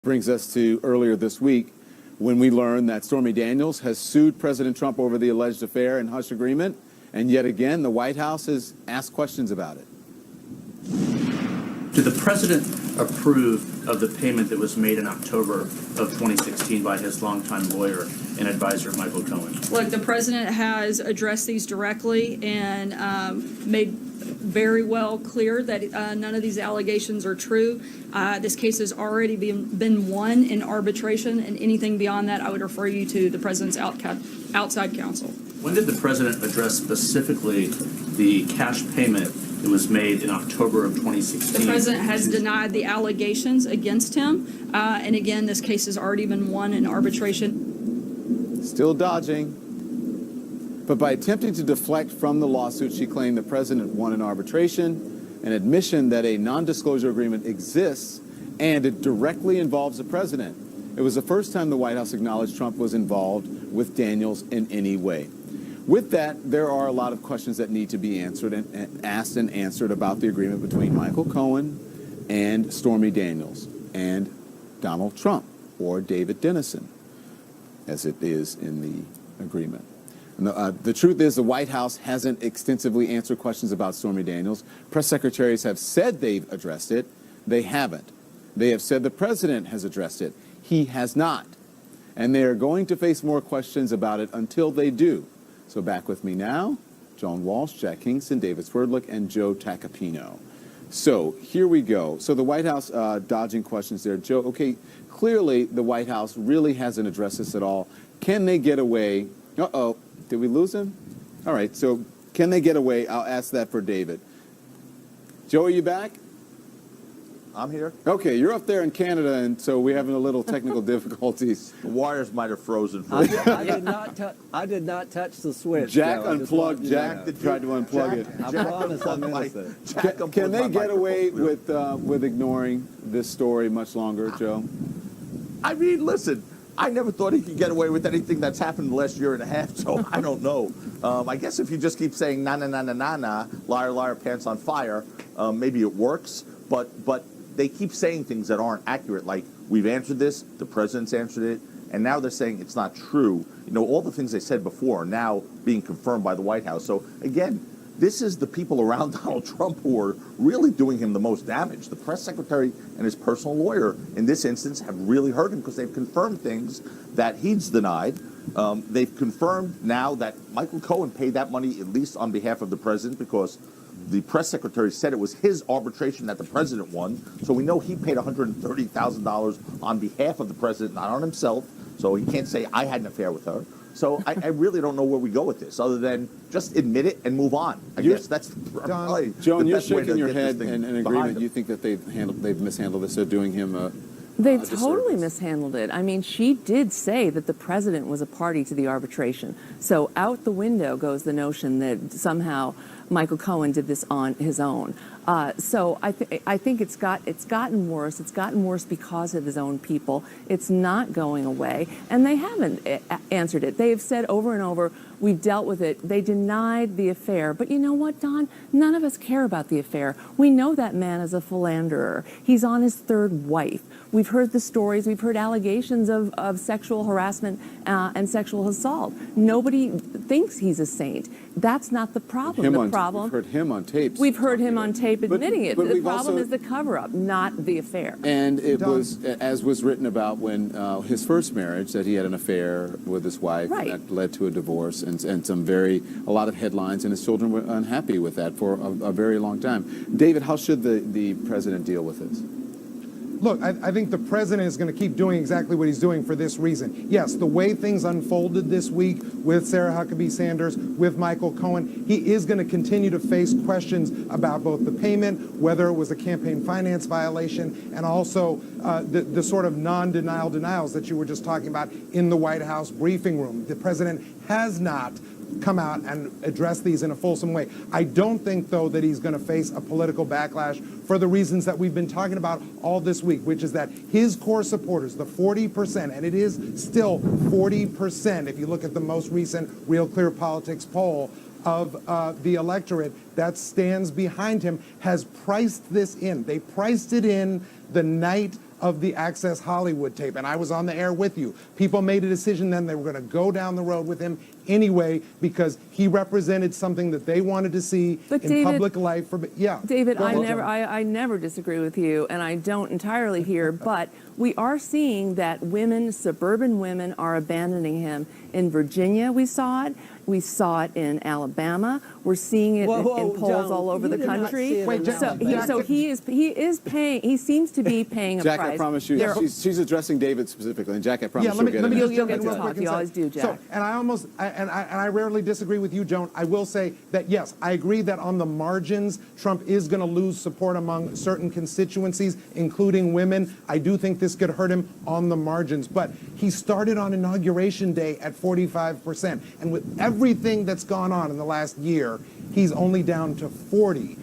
Brings us to earlier this week when we learned that Stormy Daniels has sued President Trump over the alleged affair and hush agreement. And yet again, the White House has asked questions about it. Did the president approve of the payment that was made in October of 2016 by his longtime lawyer and advisor, Michael Cohen? Look, the president has addressed these directly and made very well clear that none of these allegations are true. This case has already been won in arbitration, and anything beyond that, I would refer you to the president's outside counsel. When did the president address specifically the cash payment that was made in October of 2016? The president has denied the allegations against him, and again, this case has already been won in arbitration. Still dodging. But by attempting to deflect from the lawsuit, she claimed the president won in arbitration, an admission that a non-disclosure agreement exists and it directly involves the president. It was the first time the White House acknowledged Trump was involved with Daniels in any way. With that, there are a lot of questions that need to be answered and asked and answered about the agreement between Michael Cohen and Stormy Daniels and Donald Trump, or David Dennison, as it is in the agreement. The truth is the White House hasn't extensively answered questions about Stormy Daniels. Press secretaries have said they've addressed it. They haven't. They have said the president has addressed it. He has not. And they are going to face more questions about it until they do. So back with me now, Joan Walsh, Jack Kingston, David Sverdlik, and Joe Tacopino. So here we go. So the White House dodging questions there. Joe, okay, clearly the White House really hasn't addressed this at all. Can they get away? Uh-oh. Did we lose him? All right, so can they get away? I'll ask that for David. Joe, are you back? I'm here. Okay, you're up there in Canada, and so we're having a little technical difficulties. The wires might have frozen for I did not touch the switch. Jack Joe. unplugged. Jack tried to unplug it. I promise I missed it. Can they get away with ignoring this story much longer, Joe? I mean, listen, I never thought he could get away with anything that's happened in the last year and a half, so I don't know. I guess if you just keep saying na na na na na na, liar liar pants on fire, maybe it works. But they keep saying things that aren't accurate. Like, we've answered this, the president's answered it, and now they're saying it's not true. You know, all the things they said before are now being confirmed by the White House. So again, this is the people around Donald Trump who are really doing him the most damage. The press secretary and his personal lawyer, in this instance, have really hurt him because they've confirmed things that he's denied. They've confirmed now that Michael Cohen paid that money at least on behalf of the president because the press secretary said it was his arbitration that the president won. So we know he paid $130,000 on behalf of the president, not on himself. So he can't say, I had an affair with her. So I really don't know where we go with this, other than just admit it and move on. I guess that's probably Joan, the you're best way shaking to your get this head thing in agreement. behind them. You think that they've mishandled this? They're doing him a They disservice. totally mishandled it. I mean, she did say that the president was a party to the arbitration. So out the window goes the notion that somehow Michael Cohen did this on his own. So I think it's gotten worse. It's gotten worse because of his own people. It's not going away, and they haven't answered it. They have said over and over, we've dealt with it. They denied the affair. But you know what, Don? None of us care about the affair. We know that man is a philanderer. He's on his third wife. We've heard the stories. We've heard allegations of sexual harassment and sexual assault. Nobody thinks he's a saint. That's not the problem. We've heard him on tapes. We've heard him on tape admitting it. But The we've problem also- is the cover-up, not the affair. And it was, as was written about when his first marriage, that he had an affair with his wife, Right. and that led to a divorce, and a lot of headlines, and his children were unhappy with that for a very long time. David, how should the president deal with this? Look, I think the president is going to keep doing exactly what he's doing for this reason. Yes, the way things unfolded this week with Sarah Huckabee Sanders, with Michael Cohen, he is going to continue to face questions about both the payment, whether it was a campaign finance violation, and also the sort of non-denial denials that you were just talking about in the White House briefing room. The president has not come out and address these in a fulsome way. I don't think, though, that he's going to face a political backlash for the reasons that we've been talking about all this week, which is that his core supporters, the 40%, and it is still 40% if you look at the most recent Real Clear Politics poll of the electorate that stands behind him, has priced this in. They priced it in the night of the Access Hollywood tape, and I was on the air with you. People made a decision then they were going to go down the road with him anyway because he represented something that they wanted to see But in David- public life. David, Go I ahead, never, Joan. I never disagree with you, and I don't entirely here, but we are seeing that women, suburban women, are abandoning him. In Virginia, we saw it. We saw it in Alabama. We're seeing it Whoa, in polls Joan, all over you the did not country. see it Wait, in Jack- So Alabama. he is paying. He seems to be paying a Jack, price. I promise you, There- she's addressing David specifically, and Jack, I promise Yeah, you'll let get me it. just You'll jump get in to real talk. quick and You say- always do, So, Jack. and I rarely disagree with you, Joan. I will say that yes, I agree that on the margins, Trump is going to lose support among certain constituencies, including women. I do think this could hurt him on the margins, but he started on Inauguration Day at 45%, and with everything that's gone on in the last year, he's only down to 40.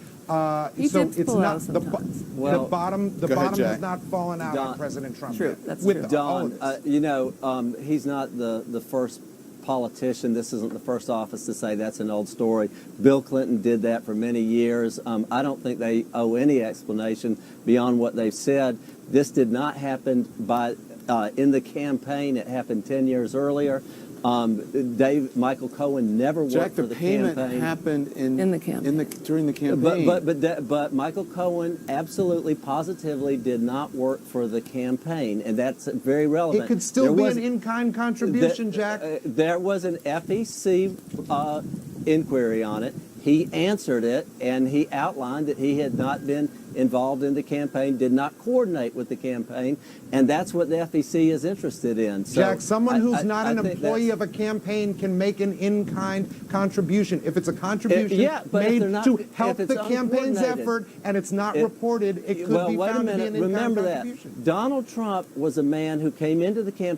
He So dips it's below not sometimes. the Well, bottom. The Go ahead, bottom has Jack. not fallen out on Don- President Trump. True, yet, that's with true. all Don, of this. he's not the first politician. This isn't the first office to say that's an old story. Bill Clinton did that for many years. I don't think they owe any explanation beyond what they've said. This did not happen in the campaign. It happened 10 years earlier. Michael Cohen never worked Jack, for the the payment campaign. happened In the campaign. during the campaign. But Michael Cohen absolutely, positively did not work for the campaign, and that's very relevant. It could still There be was- an in-kind contribution, Jack. There was an FEC inquiry on it. He answered it, and he outlined that he had not been involved in the campaign, did not coordinate with the campaign, and that's what the FEC is interested in. So Jack, someone who's not I an think employee that's- of a campaign can make an in-kind contribution. If it's a contribution yeah, but if made they're not- to if help it's the campaign's uncoordinated. effort and it's not It- reported, it could well, be wait a found to be minute. an in-kind Remember contribution. that Donald Trump was a man who came into the campaign